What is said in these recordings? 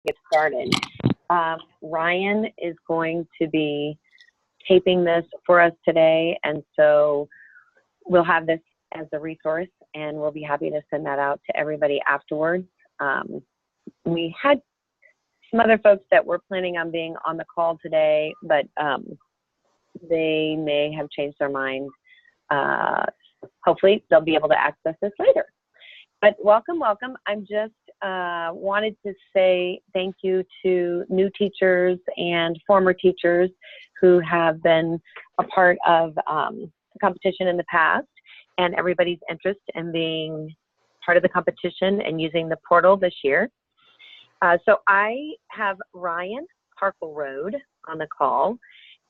get started. Ryan is going to be taping this for us today, and so we'll have this as a resource, and we'll be happy to send that out to everybody afterwards. We had some other folks that were planning on being on the call today, but they may have changed their minds. Hopefully they'll be able to access this later. But welcome, welcome. I'm just wanted to say thank you to new teachers and former teachers who have been a part of the competition in the past, and everybody's interest in being part of the competition and using the portal this year. So I have Ryan Harkleroad on the call.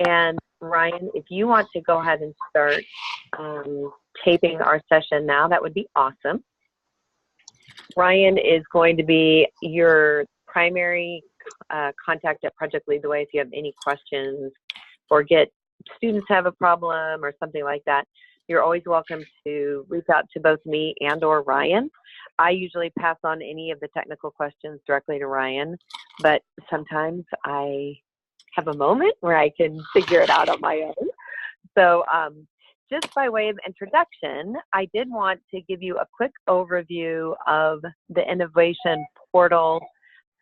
And Ryan, if you want to go ahead and start taping our session now, that would be awesome. Ryan is going to be your primary contact at Project Lead the Way if you have any questions or students have a problem or something like that. You're always welcome to reach out to both me and or Ryan. I usually pass on any of the technical questions directly to Ryan, but sometimes I have a moment where I can figure it out on my own. So just by way of introduction, I did want to give you a quick overview of the innovation portal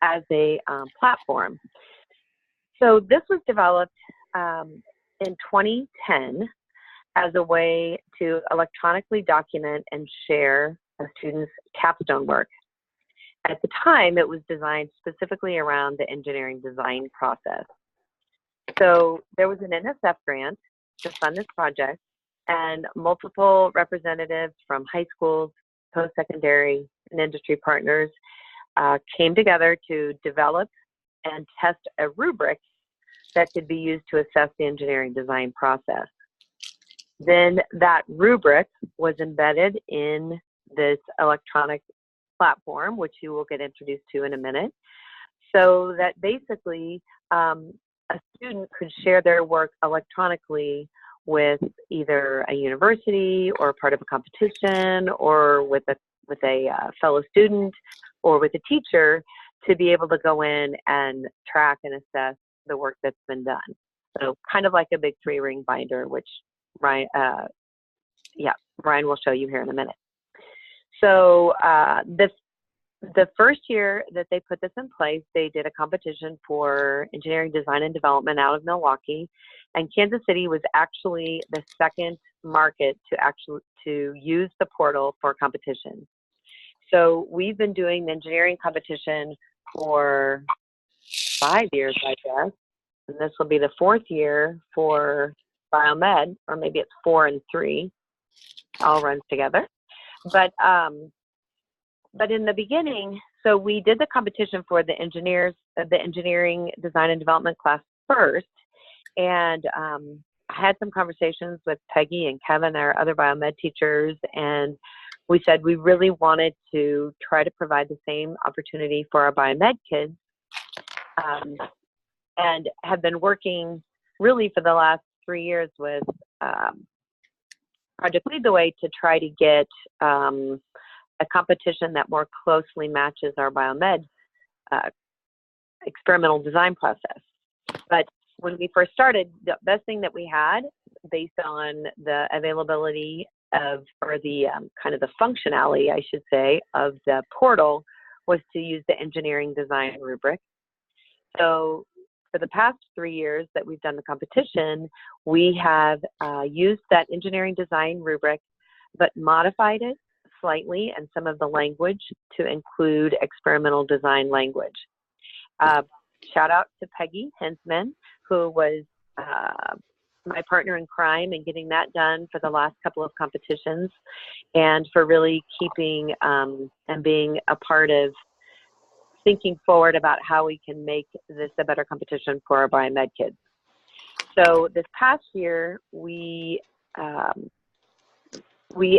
as a platform. So this was developed in 2010 as a way to electronically document and share a student's capstone work. At the time, it was designed specifically around the engineering design process. So there was an NSF grant to fund this project, and multiple representatives from high schools, post-secondary, and industry partners came together to develop and test a rubric that could be used to assess the engineering design process. Then that rubric was embedded in this electronic platform, which you will get introduced to in a minute, so that basically a student could share their work electronically with either a university or part of a competition or with a fellow student or with a teacher to be able to go in and track and assess the work that's been done. So kind of like a big 3-ring binder, which Ryan will show you here in a minute. So the first year that they put this in place, they did a competition for engineering design and development out of Milwaukee, and Kansas City was actually the second market to use the portal for competition. So we've been doing the engineering competition for 5 years, I guess, and this will be the 4th year for Biomed, or maybe it's 4 and 3, all runs together. But in the beginning, so we did the competition for the engineering design and development class first, and I had some conversations with Peggy and Kevin, our other biomed teachers, and we said we really wanted to try to provide the same opportunity for our biomed kids, and have been working really for the last 3 years with Project Lead the Way to try to get a competition that more closely matches our biomed experimental design process. But when we first started, the best thing that we had based on the availability of, or the kind of the functionality, I should say, of the portal was to use the engineering design rubric. So for the past 3 years that we've done the competition, we have used that engineering design rubric, but modified it slightly and some of the language to include experimental design language. Shout out to Peggy Hensman, who was my partner in crime in getting that done for the last couple of competitions, and for really keeping and being a part of thinking forward about how we can make this a better competition for our biomed kids. So this past year, we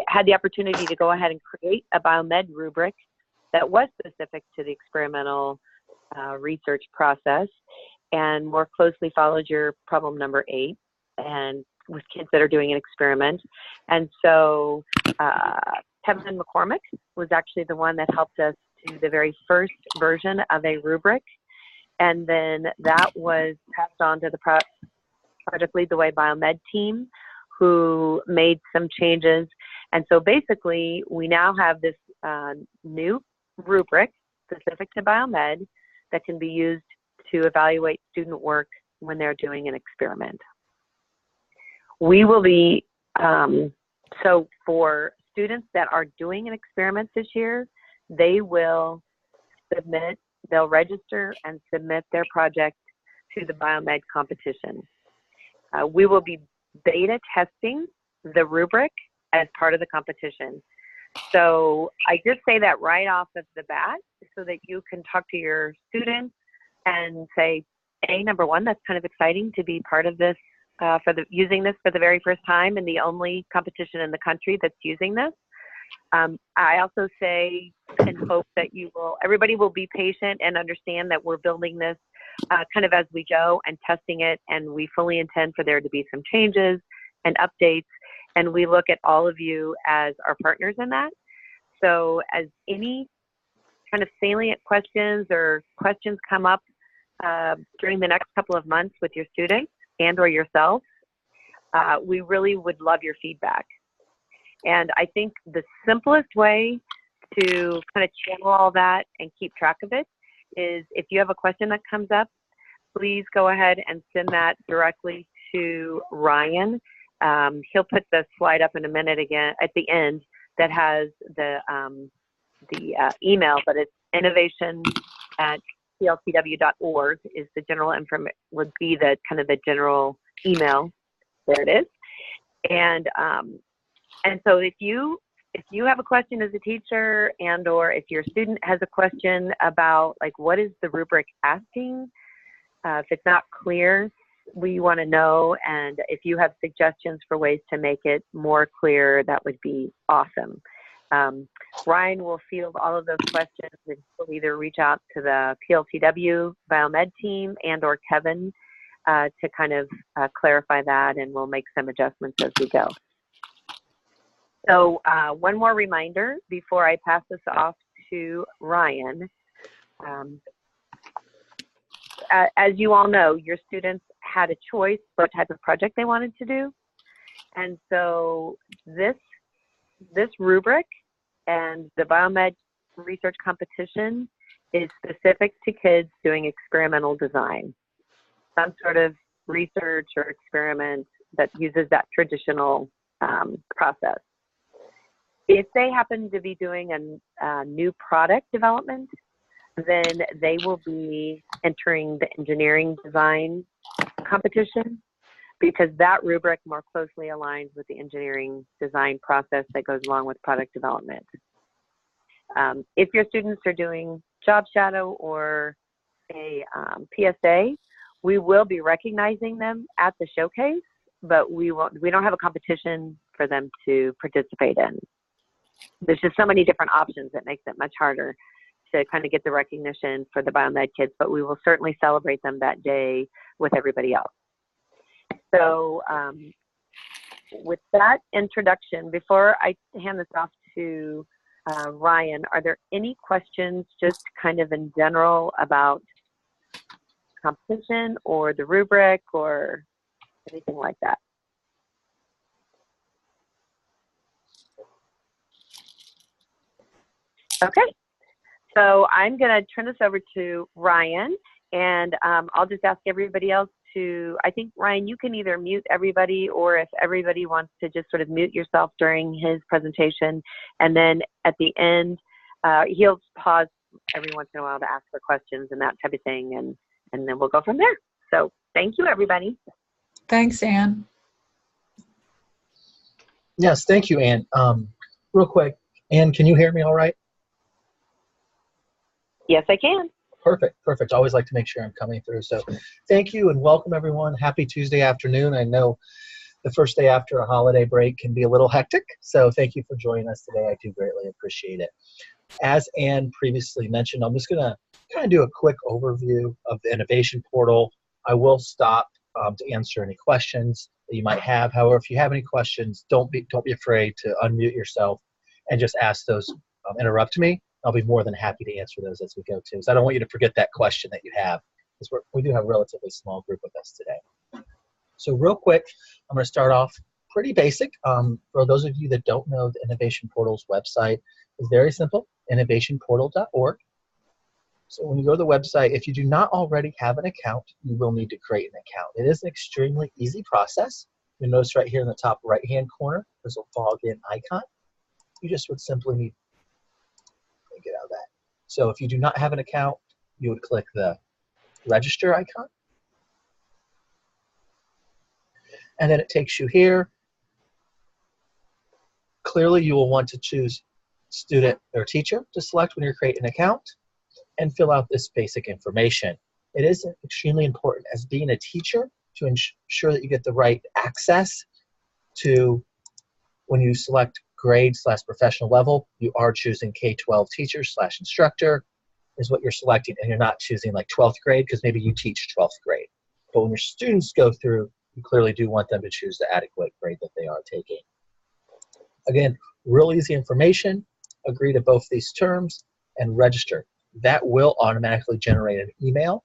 had the opportunity to go ahead and create a biomed rubric that was specific to the experimental research process and more closely followed your problem number 8 and with kids that are doing an experiment. And so Kevin McCormick was actually the one that helped us do the very first version of a rubric And then that was passed on to the Project Lead the Way Biomed team, who made some changes. And so basically, we now have this new rubric specific to biomed that can be used to evaluate student work when they're doing an experiment. We will be, so for students that are doing an experiment this year, they will submit, they'll register and submit their project to the Biomed competition. We will be beta testing the rubric as part of the competition. So I just say that right off of the bat so that you can talk to your students and say, number one, that's kind of exciting to be part of this, using this for the very first time and the only competition in the country that's using this. I also say and hope that everybody will be patient and understand that we're building this kind of as we go and testing it, and we fully intend for there to be some changes and updates, and we look at all of you as our partners in that. So as any kind of salient questions or questions come up during the next couple of months with your students and or yourself, we really would love your feedback. And I think the simplest way to kind of channel all that and keep track of it is if you have a question that comes up, please go ahead and send that directly to Ryan. He'll put the slide up in a minute again at the end that has the email, but it's innovation@pltw.org is the general information, would be the kind of the general email. There it is. And so if you have a question as a teacher, and or if your student has a question about like what is the rubric asking, if it's not clear, we want to know, and if you have suggestions for ways to make it more clear, that would be awesome. Ryan will field all of those questions, and he'll either reach out to the PLTW Biomed team and or Kevin to kind of clarify that, and we'll make some adjustments as we go. So one more reminder before I pass this off to Ryan. As you all know, your students had a choice what type of project they wanted to do. And so this rubric and the Biomed research competition is specific to kids doing experimental design, some sort of research or experiment that uses that traditional process. If they happen to be doing a new product development, then they will be entering the engineering design competition, because that rubric more closely aligns with the engineering design process that goes along with product development. If your students are doing job shadow or a PSA, we will be recognizing them at the showcase, but we don't have a competition for them to participate in. There's just so many different options that makes it much harder to kind of get the recognition for the biomed kids, but we will certainly celebrate them that day with everybody else. So with that introduction, before I hand this off to Ryan, are there any questions just kind of in general about competition or the rubric or anything like that? Okay, so I'm going to turn this over to Ryan, and I'll just ask everybody else to, I think, Ryan, you can either mute everybody, or if everybody wants to just sort of mute yourself during his presentation, and then at the end, he'll pause every once in a while to ask for questions and that type of thing, and then we'll go from there. So thank you, everybody. Thanks, Ann. Yes, thank you, Ann. Real quick, Ann, can you hear me all right? Yes, I can. Perfect, perfect. I always like to make sure I'm coming through. So thank you and welcome, everyone. Happy Tuesday afternoon. I know the first day after a holiday break can be a little hectic, so thank you for joining us today. I do greatly appreciate it. As Ann previously mentioned, I'm just going to kind of do a quick overview of the innovation portal. I will stop to answer any questions that you might have. However, if you have any questions, don't be afraid to unmute yourself and just ask those, interrupt me. I'll be more than happy to answer those as we go too. So I don't want you to forget that question that you have because we do have a relatively small group with us today. So real quick, I'm going to start off pretty basic. For those of you that don't know, the Innovation Portal's website is very simple, innovationportal.org. So when you go to the website, if you do not already have an account, you will need to create an account. It is an extremely easy process. You'll notice right here in the top right-hand corner, there's a login icon. You just would simply need to get out of that. So if you do not have an account, you would click the register icon. And then it takes you here. Clearly, you will want to choose student or teacher to select when you're creating an account and fill out this basic information. It is extremely important as being a teacher to ensure that you get the right access to when you select grade/professional level, you are choosing K-12 teacher/instructor is what you're selecting, and you're not choosing like 12th grade because maybe you teach 12th grade. But when your students go through, you clearly do want them to choose the adequate grade that they are taking. Again, real easy information, agree to both these terms, and register. That will automatically generate an email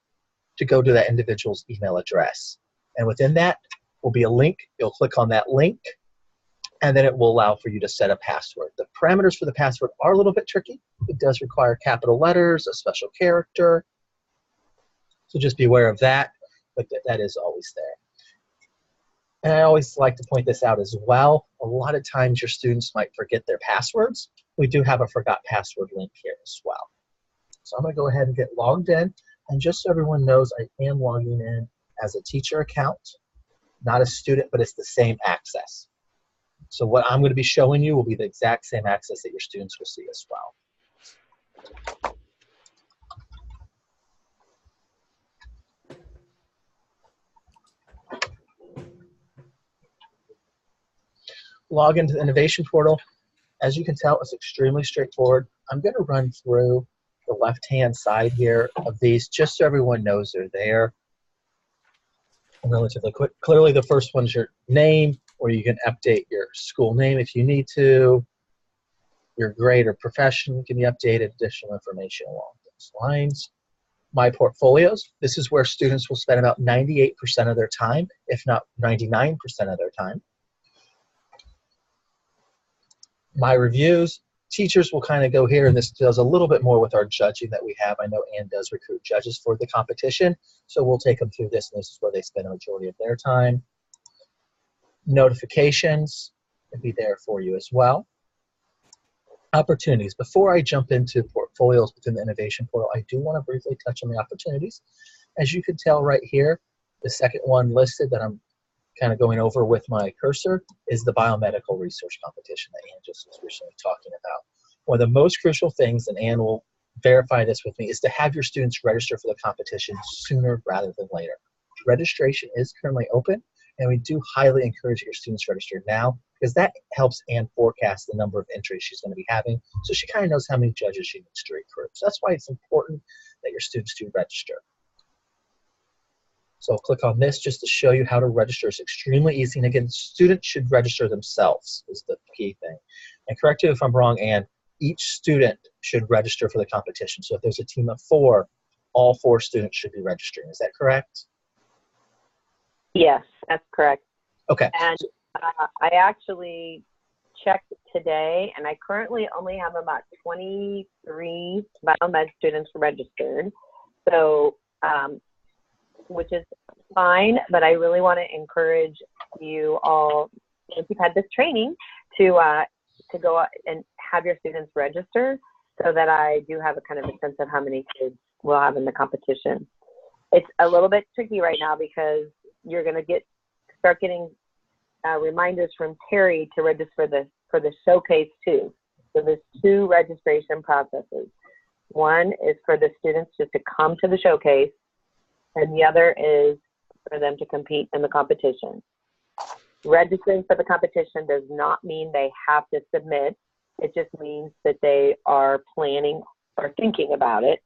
to go to that individual's email address. And within that will be a link. You'll click on that link, and then it will allow for you to set a password. The parameters for the password are a little bit tricky. It does require capital letters, a special character. So just be aware of that, but that is always there. And I always like to point this out as well. A lot of times your students might forget their passwords. We do have a forgot password link here as well. So I'm going to go ahead and get logged in. And just so everyone knows, I am logging in as a teacher account, not a student, but it's the same access. So what I'm going to be showing you will be the exact same access that your students will see as well. Log into the Innovation Portal. As you can tell, it's extremely straightforward. I'm going to run through the left-hand side here of these just so everyone knows they're there. Relatively quick. Clearly, the first one's your name, or you can update your school name if you need to. Your grade or profession can be updated, additional information along those lines. My portfolios. This is where students will spend about 98% of their time, if not 99% of their time. My reviews. Teachers will kind of go here, and this does a little bit more with our judging that we have. I know Ann does recruit judges for the competition, so we'll take them through this, and this is where they spend a majority of their time. Notifications will be there for you as well. Opportunities. Before I jump into portfolios within the Innovation Portal, I do want to briefly touch on the opportunities. As you can tell right here, the second one listed that I'm kind of going over with my cursor is the Biomedical Research Competition that Ann just was recently talking about. One of the most crucial things, and Ann will verify this with me, is to have your students register for the competition sooner rather than later. Registration is currently open, and we do highly encourage your students register now because that helps Ann forecast the number of entries she's going to be having, so she kind of knows how many judges she needs to recruit. So that's why it's important that your students do register. So I'll click on this just to show you how to register. It's extremely easy. And again, students should register themselves is the key thing. And correct me if I'm wrong, Ann, each student should register for the competition. So if there's a team of 4, all 4 students should be registering. Is that correct? Yes, that's correct. Okay. And I actually checked today, and I currently only have about 23 biomed students registered. So, which is fine, but I really want to encourage you all, if you've had this training, to go out and have your students register so that I do have a kind of a sense of how many kids we'll have in the competition. It's a little bit tricky right now because you're going to start getting reminders from Terry to register for the showcase too. So there's 2 registration processes. One is for the students just to come to the showcase, and the other is for them to compete in the competition. Registering for the competition does not mean they have to submit. It just means that they are planning or thinking about it,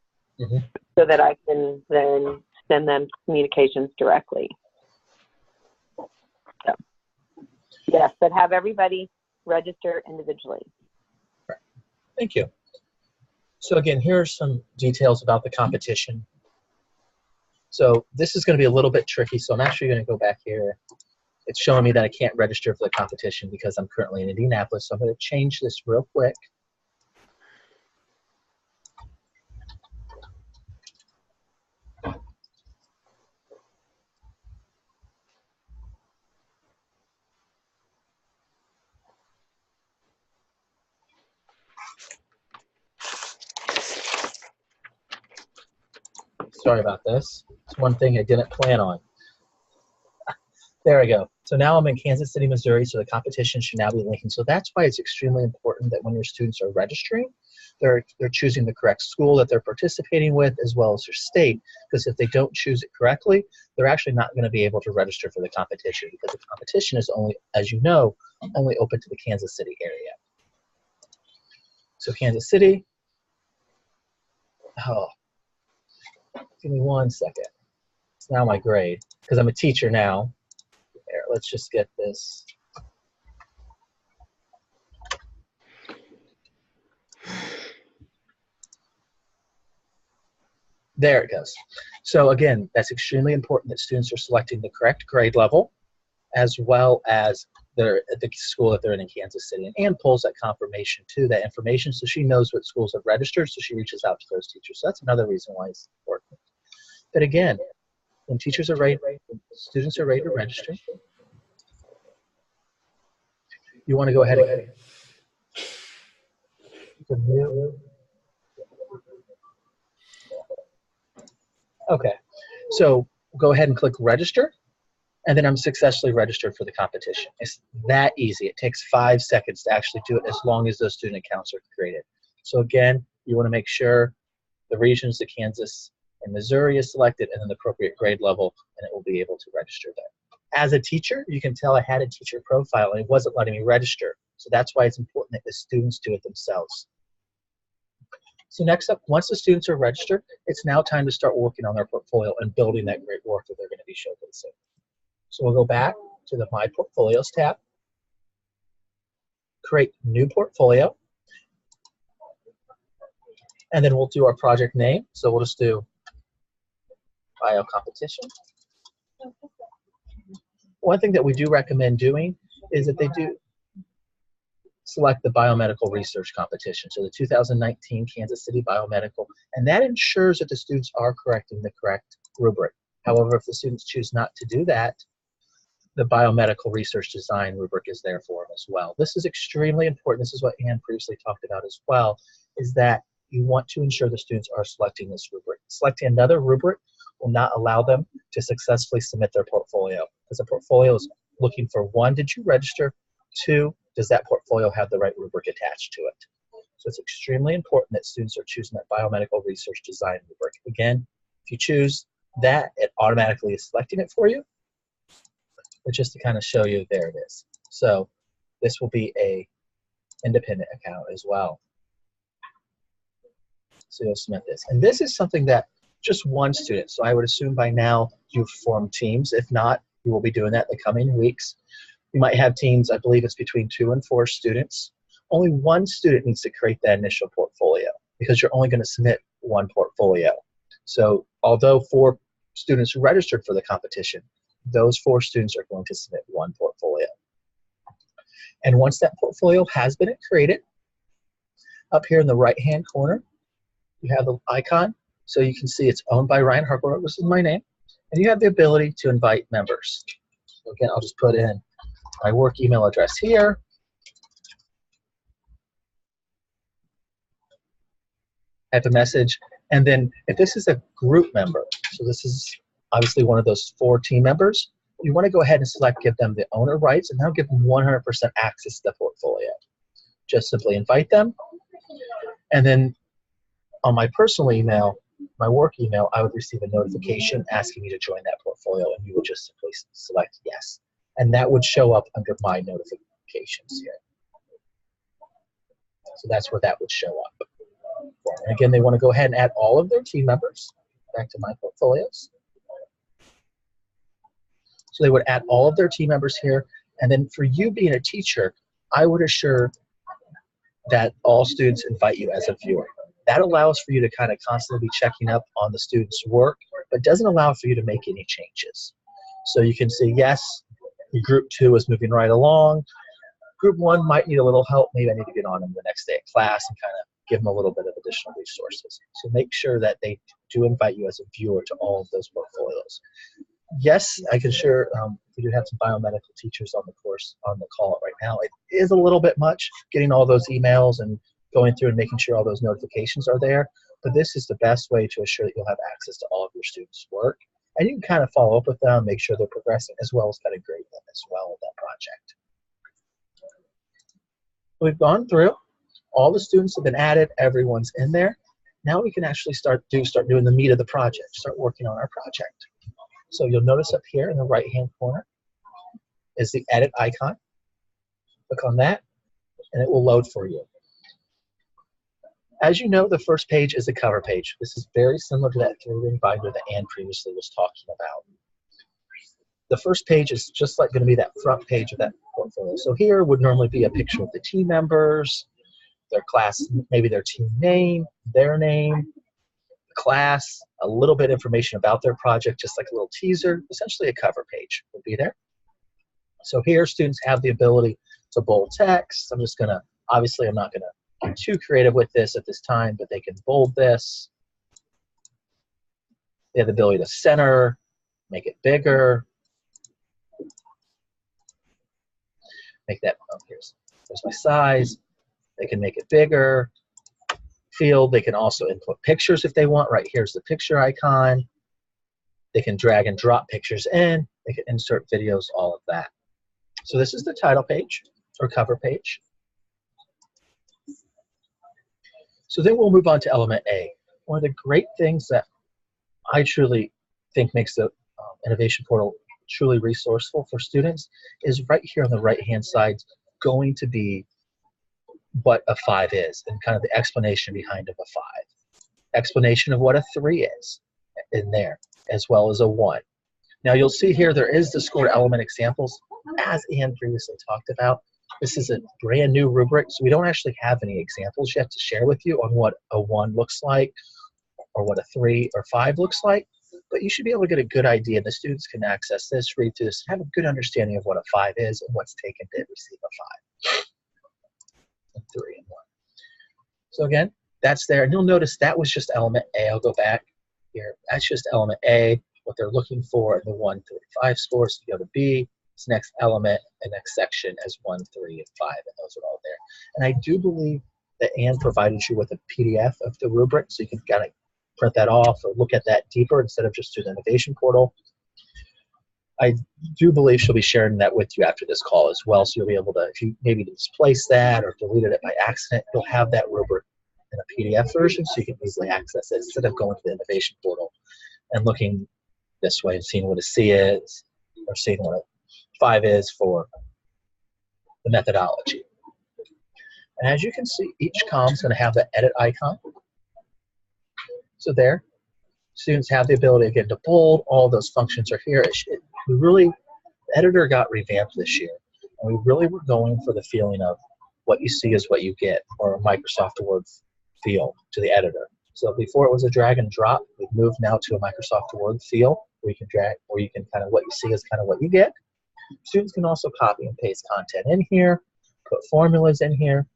so that I can then send them communications directly. So, yes, but have everybody register individually. Thank you. So again, here are some details about the competition. So this is going to be a little bit tricky. So I'm actually going to go back here. It's showing me that I can't register for the competition because I'm currently in Indianapolis. So I'm going to change this real quick. Sorry about this. It's one thing I didn't plan on. There we go. So now I'm in Kansas City, Missouri, so the competition should now be linking. So that's why it's extremely important that when your students are registering, they're choosing the correct school that they're participating with as well as their state, because if they don't choose it correctly, they're actually not going to be able to register for the competition because the competition is only, as you know, only open to the Kansas City area. So Kansas City, oh, give me 1 second. It's now my grade because I'm a teacher now. There, let's just get this. There it goes. So again, that's extremely important that students are selecting the correct grade level as well as they're at the school that they're in Kansas City. And Ann pulls that confirmation to that information so she knows what schools have registered, so she reaches out to those teachers. So that's another reason why it's important. But again, when teachers are ready, when students are ready to register, you want to go ahead and okay, so go ahead and click register, and then I'm successfully registered for the competition. It's that easy. It takes 5 seconds to actually do it as long as those student accounts are created. So again, you want to make sure the regions, the Kansas and Missouri is selected, and then the appropriate grade level, and it will be able to register there. As a teacher, you can tell I had a teacher profile and it wasn't letting me register. So that's why it's important that the students do it themselves. So next up, once the students are registered, it's now time to start working on their portfolio and building that great work that they're going to be showcasing. So we'll go back to the My Portfolios tab, create new portfolio, and then we'll do our project name. So we'll just do Bio Competition. One thing that we do recommend doing is that they do select the Biomedical Research Competition, so the 2019 Kansas City Biomedical, and that ensures that the students are correcting the correct rubric. However, if the students choose not to do that, the Biomedical Research Design rubric is there for them as well. This is extremely important. This is what Ann previously talked about as well, is that you want to ensure the students are selecting this rubric. Selecting another rubric will not allow them to successfully submit their portfolio, because the portfolio is looking for, 1, did you register? 2, does that portfolio have the right rubric attached to it? So it's extremely important that students are choosing that Biomedical Research Design rubric. Again, if you choose that, it automatically is selecting it for you. But just to kind of show you, there it is. So this will be a independent account as well. So you'll submit this. And this is something that just one student, so I would assume by now you've formed teams. If not, you will be doing that in the coming weeks. You might have teams, I believe it's between 2 and 4 students. Only one student needs to create that initial portfolio because you're only going to submit one portfolio. So although 4 students registered for the competition, those 4 students are going to submit one portfolio. And once that portfolio has been created, up here in the right-hand corner, you have the icon. So you can see it's owned by Ryan Harper, this is my name, and you have the ability to invite members. So again, I'll just put in my work email address here. Type a message, and then if this is a group member, so this is obviously one of those 4 team members, you want to go ahead and select give them the owner rights, and that'll give them 100% access to the portfolio. Just simply invite them, and then on my personal email, my work email, I would receive a notification asking me to join that portfolio, and you would just simply select yes. And that would show up under my notifications here. So that's where that would show up. And again, they want to go ahead and add all of their team members back to my portfolios. So they would add all of their team members here. And then for you being a teacher, I would assure that all students invite you as a viewer. That allows for you to kind of constantly be checking up on the students' work but doesn't allow for you to make any changes. So you can see, yes, group 2 is moving right along. Group 1 might need a little help. Maybe I need to get on them the next day at class and kind of give them a little bit of additional resources. So make sure that they do invite you as a viewer to all of those portfolios. Yes, I can share, we do have some biomedical teachers on the course, on the call right now. It is a little bit much getting all those emails and going through and making sure all those notifications are there, but this is the best way to assure that you'll have access to all of your students' work. And you can kind of follow up with them, make sure they're progressing, as well as kind of grade them as well with that project. We've gone through, all the students have been added, everyone's in there. Now we can actually start doing the meat of the project, start working on our project. So you'll notice up here in the right-hand corner is the edit icon. Click on that, and it will load for you. As you know, the first page is the cover page. This is very similar to that 3-ring binder that Ann previously was talking about. The first page is just like going to be that front page of that portfolio. So here would normally be a picture of the team members, their class, maybe their team name, their name, class, a little bit of information about their project, just like a little teaser, essentially a cover page would be there. So here students have the ability to bold text. I'm just gonna, obviously I'm not gonna get too creative with this at this time, but they can bold this. They have the ability to center, make it bigger. Make that, oh, here's my size. They can make it bigger. Field, they can also input pictures if they want. Right here's the picture icon. They can drag and drop pictures in. They can insert videos, all of that. So this is the title page or cover page. So then we'll move on to element A. One of the great things that I truly think makes the Innovation Portal truly resourceful for students is right here on the right-hand side going to be what a 5 is and kind of the explanation behind of a 5. Explanation of what a 3 is in there, as well as a 1. Now you'll see here there is the scored element examples, as Ann previously talked about. This is a brand new rubric, so we don't actually have any examples yet to share with you on what a 1 looks like or what a 3 or 5 looks like, but you should be able to get a good idea. The students can access this, read through this, have a good understanding of what a 5 is and what's taken to receive a 5. 3 and 1. So again, that's there. And you'll notice that was just element A. I'll go back here. That's just element A, what they're looking for in the 1 through 5 scores. So you go to B, this next element and next section as 1, 3, and 5, and those are all there. And I do believe that Ann provided you with a PDF of the rubric, so you can kind of print that off or look at that deeper instead of just through the Innovation Portal. I do believe she'll be sharing that with you after this call as well, so you'll be able to, if you maybe displace that or deleted it by accident, you'll have that rubric in a PDF version so you can easily access it instead of going to the Innovation Portal and looking this way and seeing what a C is or seeing what a 5 is for the methodology. And as you can see, each column is going to have the edit icon. So there, students have the ability again to bold. All those functions are here. The editor got revamped this year, and we really were going for the feeling of what you see is what you get, or a Microsoft Word feel to the editor. So before it was a drag and drop, we've moved now to a Microsoft Word feel, where you can drag, or you can kind of what you see is kind of what you get. Students can also copy and paste content in here, put formulas in here.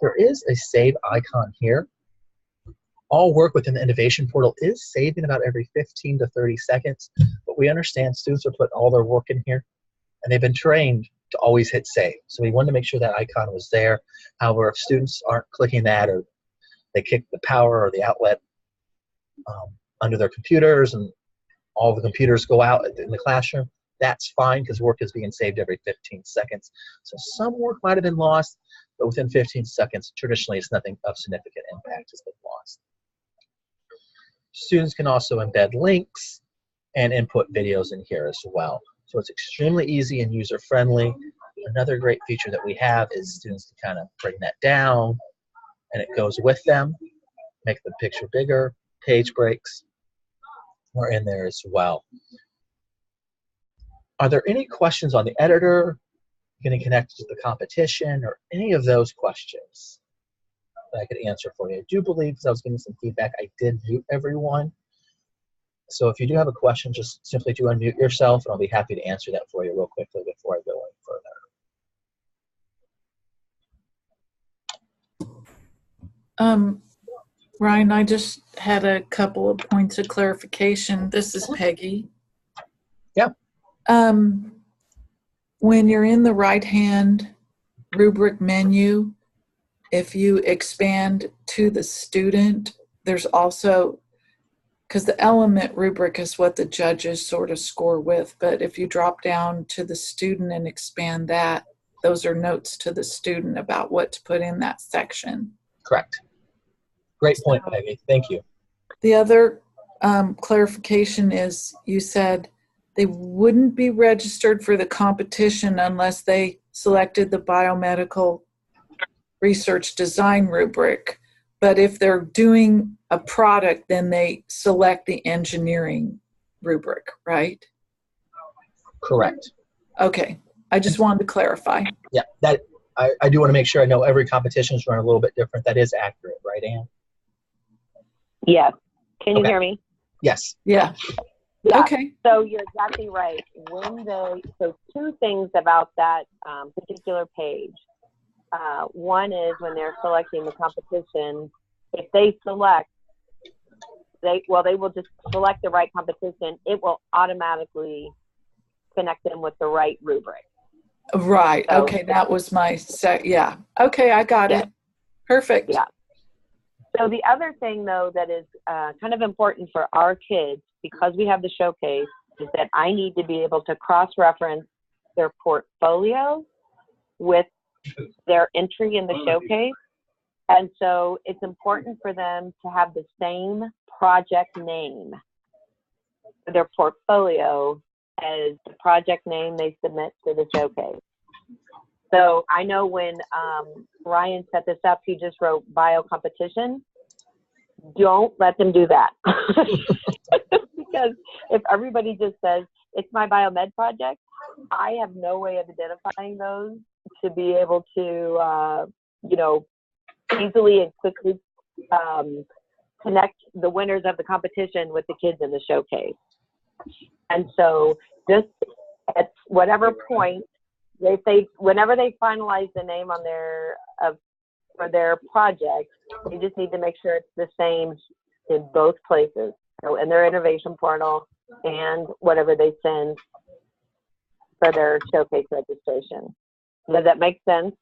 There is a save icon here. All work within the Innovation Portal is saving about every 15 to 30 seconds, but we understand students are putting all their work in here, and they've been trained to always hit save. So we wanted to make sure that icon was there. However, if students aren't clicking that, or they kick the power or the outlet under their computers and all the computers go out in the classroom, that's fine because work is being saved every 15 seconds. So some work might have been lost, but within 15 seconds, traditionally, it's nothing of significant impact has been lost. Students can also embed links and input videos in here as well. So it's extremely easy and user-friendly. Another great feature that we have is students can kind of bring that down, and it goes with them, make the picture bigger, page breaks are in there as well. Are there any questions on the editor, getting connected to the competition, or any of those questions that I could answer for you? I do believe, because I was getting some feedback, I did mute everyone. So if you do have a question, just simply do unmute yourself, and I'll be happy to answer that for you real quickly before I go any further. Ryan, I just had a couple of points of clarification. This is Peggy. Yeah. When you're in the right-hand rubric menu, if you expand to the student, there's also, because the element rubric is what the judges sort of score with, but if you drop down to the student and expand that, those are notes to the student about what to put in that section. Correct. Great point, Peggy. Thank you. The other clarification is you said they wouldn't be registered for the competition unless they selected the biomedical research design rubric. But if they're doing a product, then they select the engineering rubric, right? Correct. Okay. I just wanted to clarify. Yeah, that I do want to make sure I know every competition is run a little bit different. That is accurate, right, Ann? Yes. Can you Okay. hear me? Yes. Yeah. Yeah. Okay. So you're exactly right. So two things about that particular page. One is when they're selecting the competition, if they select, they will just select the right competition. It will automatically connect them with the right rubric. Right. So, Okay. That was my yeah. Okay. I got it. Perfect. Yeah. So the other thing, though, that is kind of important for our kids, because we have the showcase, is that I need to be able to cross-reference their portfolio with their entry in the showcase. And so it's important for them to have the same project name for their portfolio as the project name they submit to the showcase. So I know when Ryan set this up, he just wrote bio competition. Don't let them do that. Because if everybody just says, it's my biomed project, I have no way of identifying those to be able to, easily and quickly connect the winners of the competition with the kids in the showcase. And so just at whatever point, whenever they finalize the name on for their project, they just need to make sure it's the same in both places. So in their innovation portal and whatever they send for their showcase registration. Does that make sense?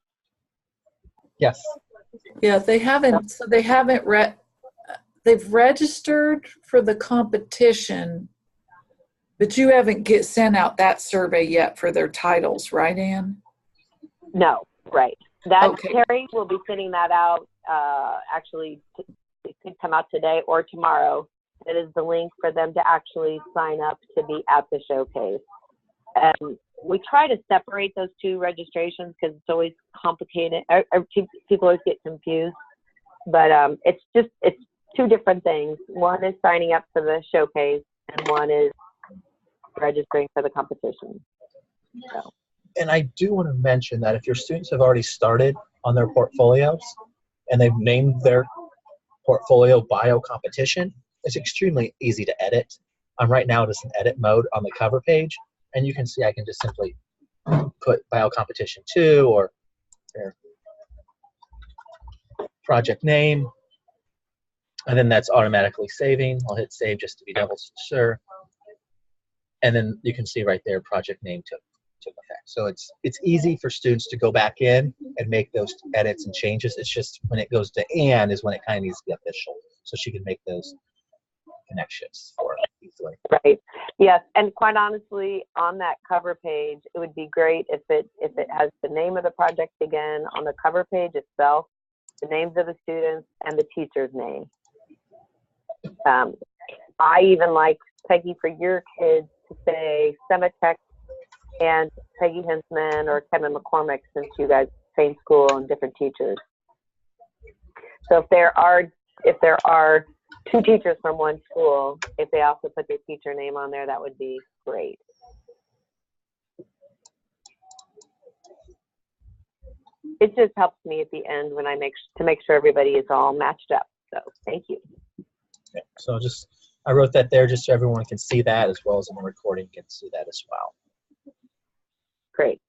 Yes. Yeah, they haven't. So they've registered for the competition, but you haven't sent out that survey yet for their titles, right, Ann? No, right. That Okay. Terry will be sending that out. Actually, it could come out today or tomorrow. That is the link for them to actually sign up to be at the showcase. We try to separate those two registrations because it's always complicated. People always get confused, but it's two different things. One is signing up for the showcase, and one is registering for the competition. So. And I do want to mention that if your students have already started on their portfolios and they've named their portfolio bio competition, it's extremely easy to edit. I'm right now just in edit mode on the cover page, and you can see I can just simply put bio competition 2 or project name, and then that's automatically saving. I'll hit save just to be double sure. And then you can see right there project name took effect. So it's easy for students to go back in and make those edits and changes. It's just when it goes to Ann is when it kind of needs to be official, so she can make those connections for it easily. Right. Yes, and quite honestly, on that cover page, it would be great if it has the name of the project again on the cover page itself, the names of the students, and the teacher's name. I even like, Peggy, for your kids to say Sematech and Peggy Hinsman or Kevin McCormick, since you guys same school and different teachers. So if there are two teachers from one school, if they also put their teacher name on there, that would be great. It just helps me at the end when I make sure everybody is all matched up. So thank you. Okay, so just I wrote that there just so everyone can see that, as well as in the recording can see that as well. Great.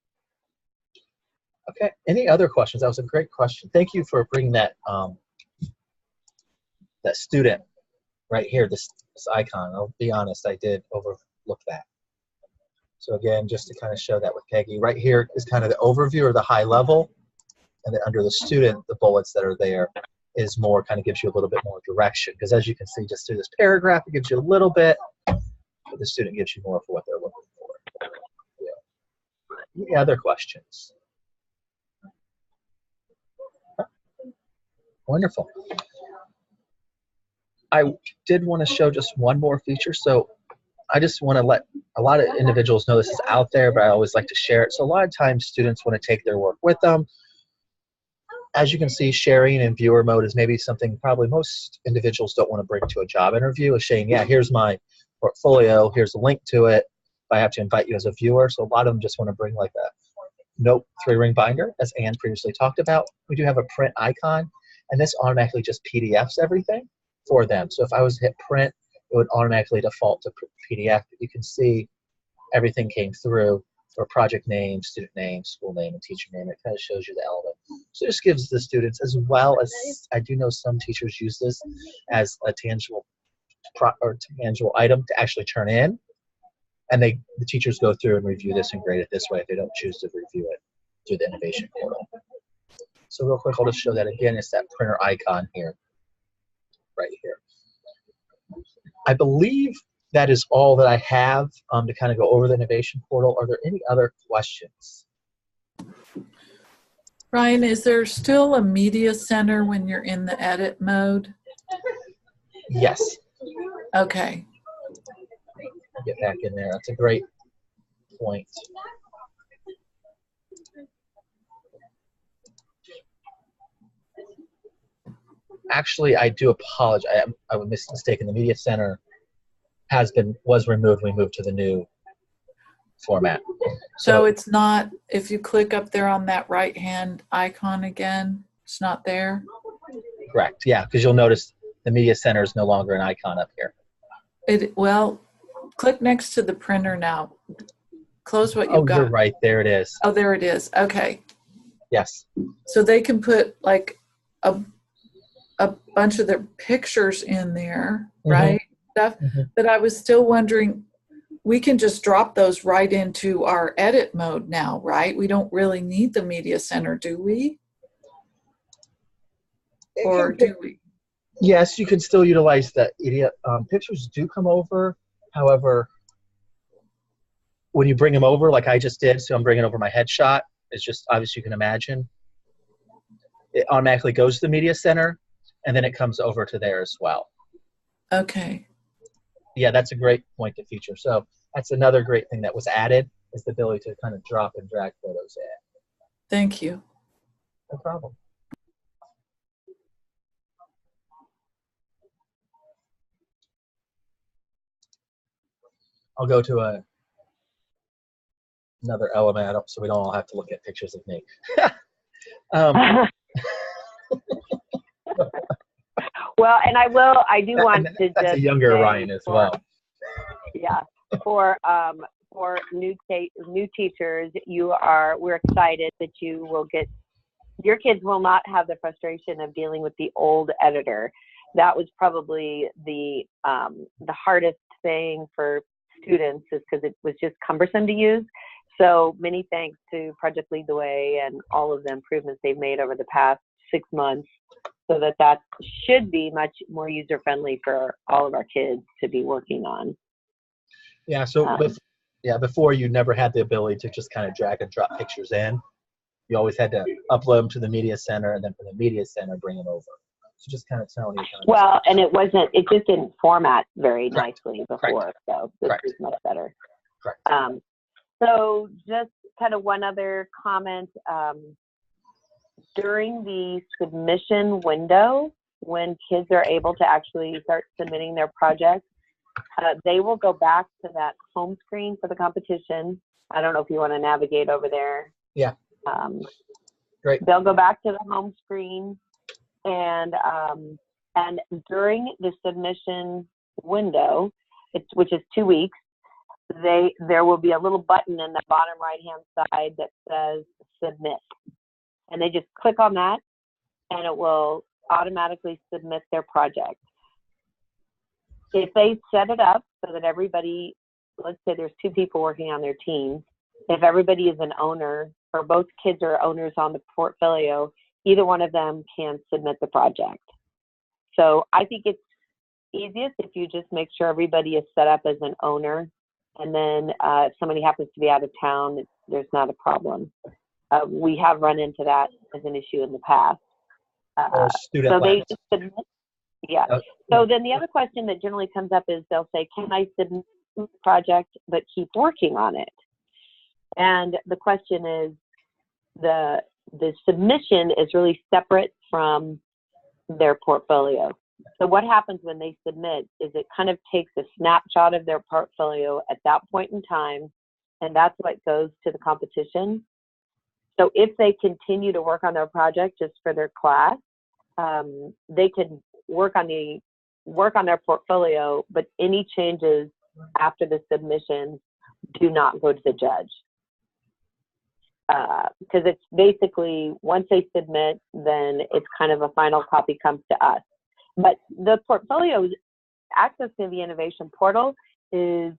Okay, any other questions? That was a great question. Thank you for bringing that that student right here, this icon. I'll be honest, I did overlook that. So again, just to kind of show that with Peggy, right here is kind of the overview or the high level, and then under the student, the bullets that are there is more, kind of gives you a little bit more direction, because as you can see just through this paragraph, it gives you a little bit, but the student gives you more for what they're looking for. Yeah. Any other questions? Wonderful. I did want to show just one more feature. So I just want to let a lot of individuals know this is out there, but I always like to share it. So a lot of times students want to take their work with them. As you can see, sharing in viewer mode is maybe something probably most individuals don't want to bring to a job interview, is saying, yeah, here's my portfolio, here's a link to it, but I have to invite you as a viewer. So a lot of them just want to bring like a note 3-ring binder, as Anne previously talked about. We do have a print icon, and this automatically just PDFs everything for them. So if I was to hit print, it would automatically default to PDF. You can see everything came through for project name, student name, school name, and teacher name. It kind of shows you the element. So this gives the students, as well as, I do know some teachers use this as a tangible item to actually turn in. And the teachers go through and review this and grade it this way if they don't choose to review it through the innovation portal. So real quick, I'll just show that again. It's that printer icon here, right here. I believe that is all that I have to kind of go over the innovation portal. Are there any other questions? Ryan, is there still a media center when you're in the edit mode? Yes. Okay. Get back in there. That's a great point. Actually, I do apologize. I was mistaken. The media center was removed. We moved to the new format. So it's not, if you click up there on that right hand icon again, it's not there? Correct. Yeah, because you'll notice the media center is no longer an icon up here. Well, click next to the printer now. Close what you've got. Oh, you're right. There it is. Oh, there it is. Okay. Yes. So they can put like a bunch of their pictures in there, right? Stuff. But I was still wondering, we can just drop those right into our edit mode now, right? We don't really need the media center, do we? Or do we? Yes, you can still utilize the idiot. Pictures do come over. However, when you bring them over, like I just did, so I'm bringing over my headshot, it's just obvious, you can imagine. It automatically goes to the media center, and then it comes over to there as well. Okay. Yeah, that's a great point to feature. So that's another great thing that was added, is the ability to kind of drop and drag photos in. Thank you. No problem. I'll go to another element so we don't all have to look at pictures of me. Well, and I do want to just that's a younger Ryan as well. Yeah, for new teachers, we're excited that you will get, your kids will not have the frustration of dealing with the old editor. That was probably the hardest thing for students, is because it was just cumbersome to use. So many thanks to Project Lead the Way and all of the improvements they've made over the past 6 months, so that should be much more user-friendly for all of our kids to be working on. Yeah, so before you never had the ability to just kind of drag and drop pictures in. You always had to upload them to the media center, and then from the media center bring them over. So just kind of telling you. Well, and it just didn't format very nicely before, so this is much better. Correct. So just kind of one other comment. During the submission window, when kids are able to actually start submitting their projects, they will go back to that home screen for the competition. I don't know if you want to navigate over there. Yeah. Great. They'll go back to the home screen, and during the submission window, which is 2 weeks, there will be a little button in the bottom right-hand side that says submit. And they just click on that, and it will automatically submit their project. If they set it up so that everybody, let's say there's 2 people working on their team, if everybody is an owner, or both kids are owners on the portfolio, either one of them can submit the project. So I think it's easiest if you just make sure everybody is set up as an owner, and then if somebody happens to be out of town, there's not a problem. We have run into that as an issue in the past. So they just submit. Yeah. So then the other question that generally comes up is they'll say, can I submit the project but keep working on it? And the question is, the submission is really separate from their portfolio. So what happens when they submit is it kind of takes a snapshot of their portfolio at that point in time, and that's what goes to the competition. So if they continue to work on their project just for their class, they can work on their portfolio, but any changes after the submission do not go to the judge. Because it's basically, once they submit, then it's kind of a final copy comes to us. But the portfolio access to the innovation portal is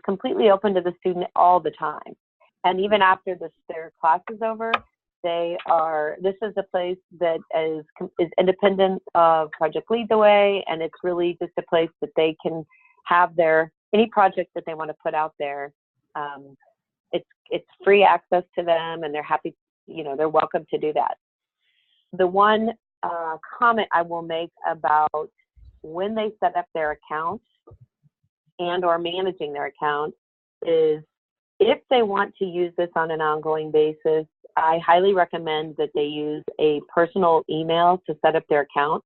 completely open to the student all the time. And even after their class is over, this is a place that is independent of Project Lead the Way, and it's really just a place that they can have any project that they want to put out there. It's free access to them, and they're happy, they're welcome to do that. The one comment I will make about when they set up their account and or managing their account is, if they want to use this on an ongoing basis, I highly recommend that they use a personal email to set up their account.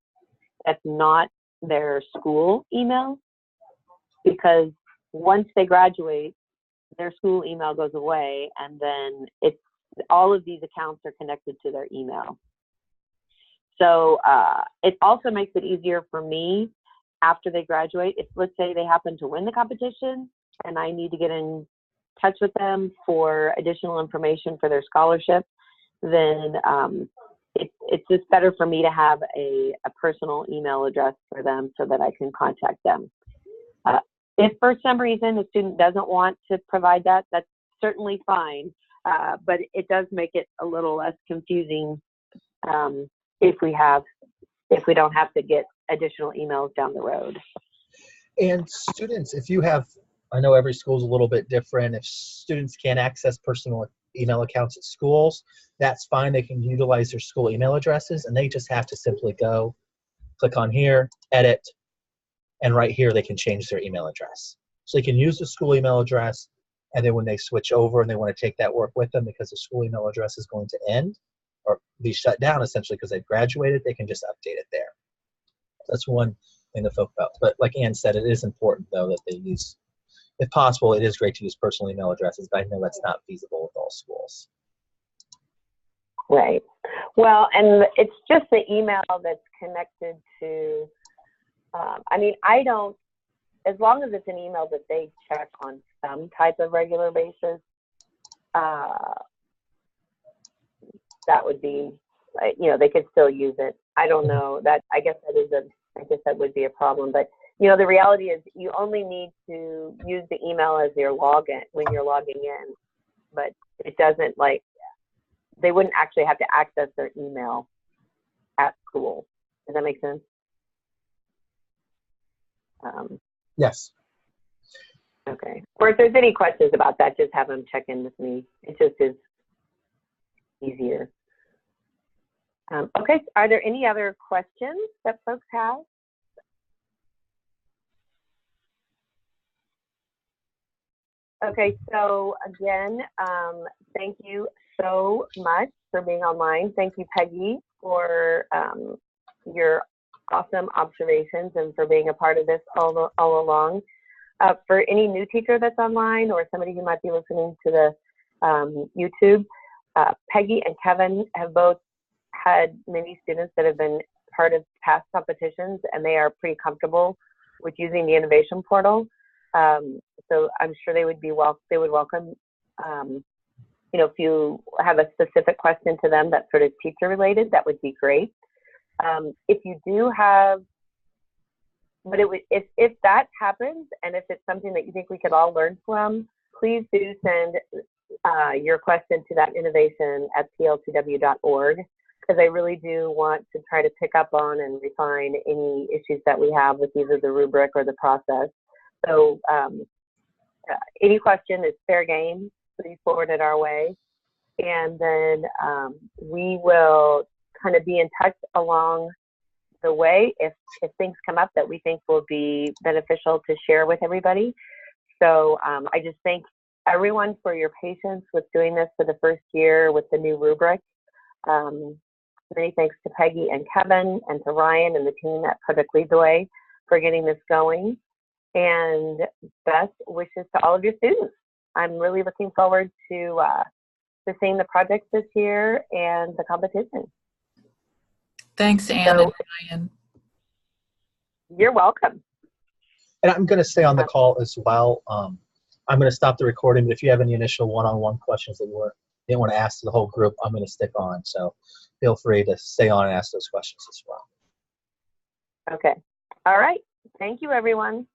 That's not their school email, because once they graduate, their school email goes away, and then all of these accounts are connected to their email. So it also makes it easier for me after they graduate. If, let's say, they happen to win the competition and I need to get in touch with them for additional information for their scholarship, then it's just better for me to have a personal email address for them so that I can contact them. If for some reason the student doesn't want to provide that, that's certainly fine, but it does make it a little less confusing if we don't have to get additional emails down the road. And students, if you have, I know every school is a little bit different. If students can't access personal email accounts at schools, that's fine. They can utilize their school email addresses, and they just have to simply go click on here, edit, and right here they can change their email address. So they can use the school email address, and then when they switch over and they want to take that work with them because the school email address is going to end or be shut down essentially because they've graduated, they can just update it there. That's one thing to focus about. But like Ann said, it is important though that they use, if possible, it is great to use personal email addresses, but I know that's not feasible with all schools. Right. Well, and it's just the email that's connected to, I don't, as long as it's an email that they check on some type of regular basis, that would be, they could still use it. I don't know that, I guess that would be a problem, but the reality is you only need to use the email as your login when you're logging in, but it doesn't, they wouldn't actually have to access their email at school. Does that make sense? Yes. Okay. Or if there's any questions about that, just have them check in with me. It just is easier. Okay. Are there any other questions that folks have? Okay, so again, thank you so much for being online. Thank you, Peggy, for your awesome observations and for being a part of this all along. For any new teacher that's online or somebody who might be listening to the YouTube, Peggy and Kevin have both had many students that have been part of past competitions, and they are pretty comfortable with using the innovation portal. So I'm sure they would welcome, if you have a specific question to them that's sort of teacher related, that would be great. If you do have, but if that happens, and if it's something that you think we could all learn from, please do send your question to that innovation@pltw.org, because I really do want to try to pick up on and refine any issues that we have with either the rubric or the process. So any question is fair game. Please forward it our way. And then we will kind of be in touch along the way if things come up that we think will be beneficial to share with everybody. So I just thank everyone for your patience with doing this for the first year with the new rubric. Many thanks to Peggy and Kevin and to Ryan and the team at Project Lead the Way for getting this going. And best wishes to all of your students. I'm really looking forward to seeing the projects this year and the competition. Thanks, Anne and Ryan. You're welcome. And I'm going to stay on the call as well. I'm going to stop the recording, but if you have any initial one-on-one questions that you didn't want to ask to the whole group, I'm going to stick on. So feel free to stay on and ask those questions as well. Okay. All right. Thank you, everyone.